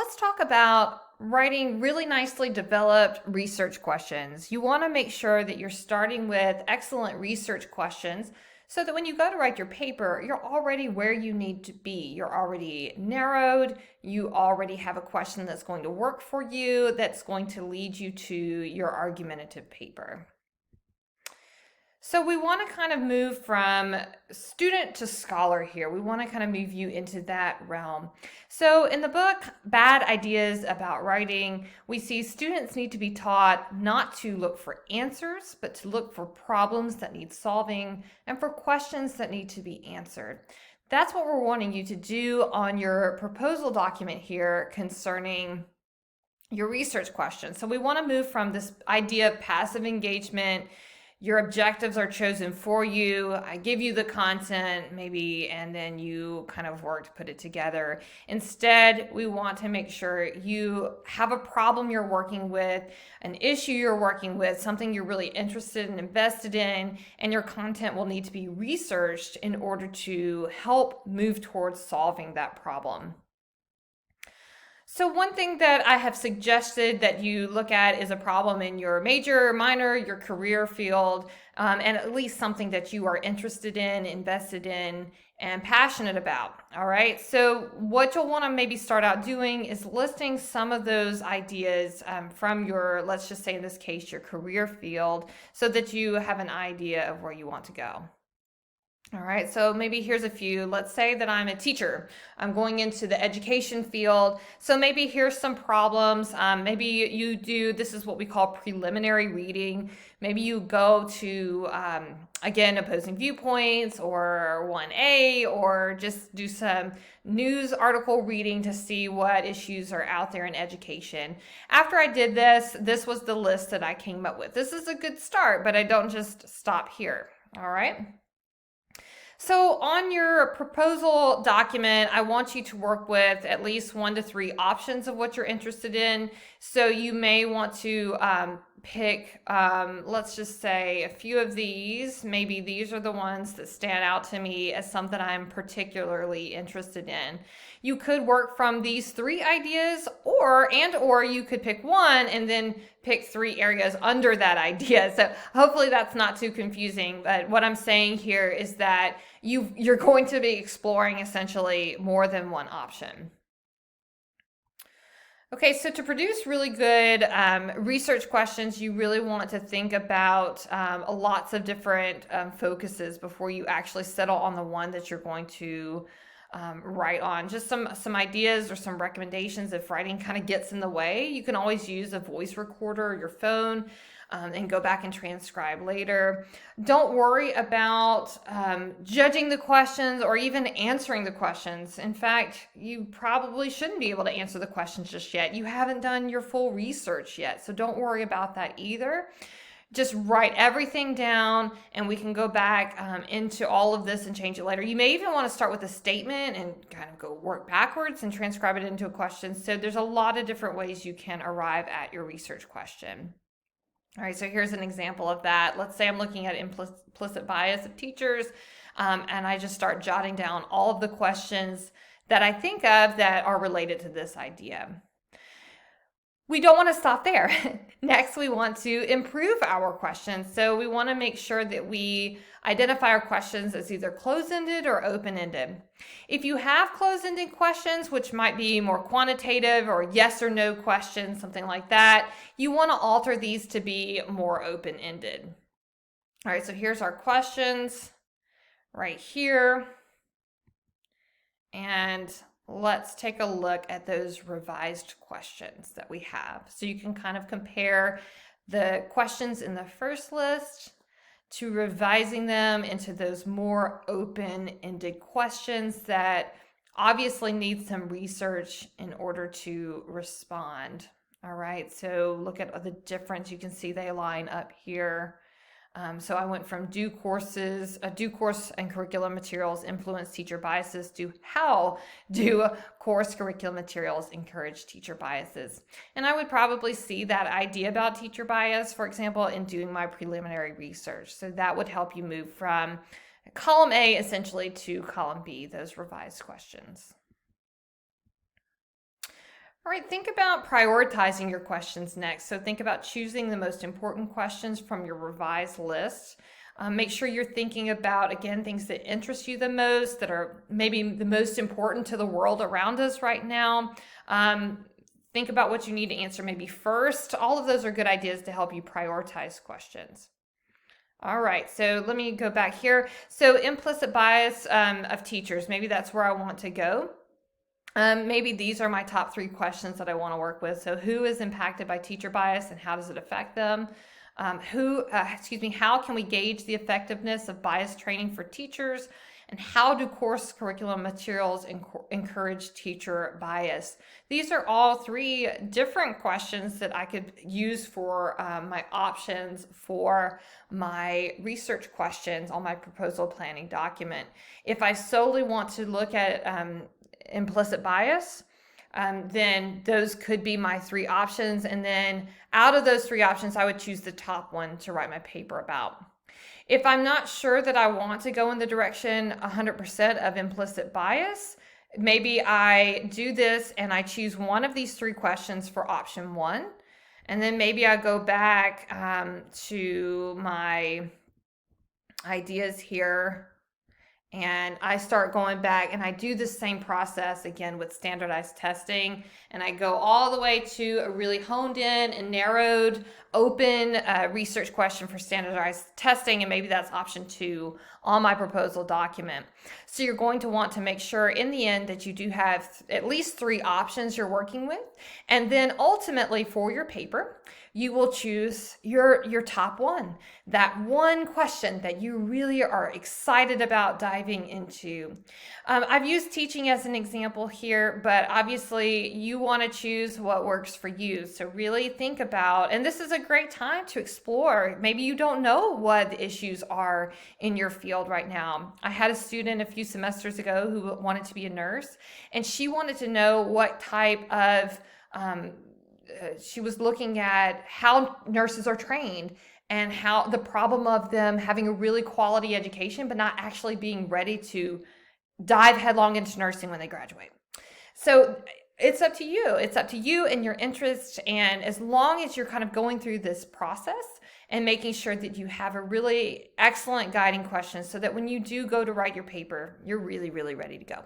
let's talk about writing really nicely developed research questions. You want to make sure that you're starting with excellent research questions so that when you go to write your paper, you're already where you need to be. You're already narrowed. You already have a question that's going to work for you, that's going to lead you to your argumentative paper. So we want to kind of move from student to scholar here. We want to kind of move you into that realm. So in the book, Bad Ideas About Writing, we see students need to be taught not to look for answers, but to look for problems that need solving and for questions that need to be answered. That's what we're wanting you to do on your proposal document here concerning your research questions. So we want to move from this idea of passive engagement. Your objectives are chosen for you. I give you the content maybe, and then you kind of work to put it together. Instead, we want to make sure you have a problem you're working with, an issue you're working with, something you're really interested and invested in, and your content will need to be researched in order to help move towards solving that problem. So one thing that I have suggested that you look at is a problem in your major, minor, your career field, and at least something that you are interested in, invested in, and passionate about. All right. So what you'll want to maybe start out doing is listing some of those ideas from your, let's just say in this case, your career field, so that you have an idea of where you want to go. All right, so maybe here's a few. Let's say that I'm a teacher. I'm going into the education field. So maybe here's some problems. Maybe you do, this is what we call preliminary reading. Maybe you go to, again, opposing viewpoints or 1A, or just do some news article reading to see what issues are out there in education. After I did this, this was the list that I came up with. This is a good start, but I don't just stop here. All right. So on your proposal document, I want you to work with at least 1 to 3 options of what you're interested in. So you may want to pick, let's just say a few of these. Maybe these are the ones that stand out to me as something I'm particularly interested in. You could work from these 3 ideas, or you could pick one and then pick 3 areas under that idea. So hopefully that's not too confusing. But what I'm saying here is that you're going to be exploring essentially more than one option. Okay, so to produce really good research questions, you really want to think about lots of different focuses before you actually settle on the one that you're going to write on. Just some ideas or some recommendations if writing kind of gets in the way. You can always use a voice recorder or your phone and go back and transcribe later. Don't worry about judging the questions or even answering the questions. In fact, you probably shouldn't be able to answer the questions just yet. You haven't done your full research yet, so don't worry about that either. Just write everything down and we can go back into all of this and change it later. You may even want to start with a statement and kind of go work backwards and transcribe it into a question. So there's a lot of different ways you can arrive at your research question. All right, so here's an example of that. Let's say I'm looking at implicit bias of teachers, and I just start jotting down all of the questions that I think of that are related to this idea. We don't want to stop there. Next, we want to improve our questions. So we want to make sure that we identify our questions as either closed-ended or open-ended. If you have closed-ended questions, which might be more quantitative or yes or no questions, something like that, you want to alter these to be more open-ended. All right, so here's our questions right here. And let's take a look at those revised questions that we have. So you can kind of compare the questions in the first list to revising them into those more open-ended questions that obviously need some research in order to respond. All right, so look at the difference. You can see they line up here. So I went from do course and curriculum materials influence teacher biases to how do course curriculum materials encourage teacher biases. And I would probably see that idea about teacher bias, for example, in doing my preliminary research. So that would help you move from column A essentially to column B, those revised questions. All right, think about prioritizing your questions next. So think about choosing the most important questions from your revised list. Make sure you're thinking about, again, things that interest you the most, that are maybe the most important to the world around us right now. Think about what you need to answer maybe first. All of those are good ideas to help you prioritize questions. All right, so let me go back here. So implicit bias of teachers, maybe that's where I want to go. Maybe these are my top 3 questions that I want to work with. So who is impacted by teacher bias and how does it affect them? How can we gauge the effectiveness of bias training for teachers? And how do course curriculum materials encourage teacher bias? These are all 3 different questions that I could use for my options for my research questions on my proposal planning document. If I solely want to look at implicit bias, then those could be my 3 options. And then out of those 3 options, I would choose the top one to write my paper about. If I'm not sure that I want to go in the direction 100% of implicit bias, maybe I do this and I choose one of these 3 questions for option 1. And then maybe I go back to my ideas here. And I start going back and I do the same process again with standardized testing. And I go all the way to a really honed in and narrowed open research question for standardized testing. And maybe that's option 2 on my proposal document. So you're going to want to make sure in the end that you do have at least 3 options you're working with. And then ultimately for your paper, you will choose your top one, that one question that you really are excited about diving into. I've used teaching as an example here, but obviously you want to choose what works for you. So really think about, and this is a great time to explore. Maybe you don't know what the issues are in your field right now. I had a student a few semesters ago who wanted to be a nurse, and she wanted to know what type of she was looking at how nurses are trained and how the problem of them having a really quality education but not actually being ready to dive headlong into nursing when they graduate. So it's up to you. It's up to you and your interests. And as long as you're kind of going through this process and making sure that you have a really excellent guiding question so that when you do go to write your paper, you're really, really ready to go.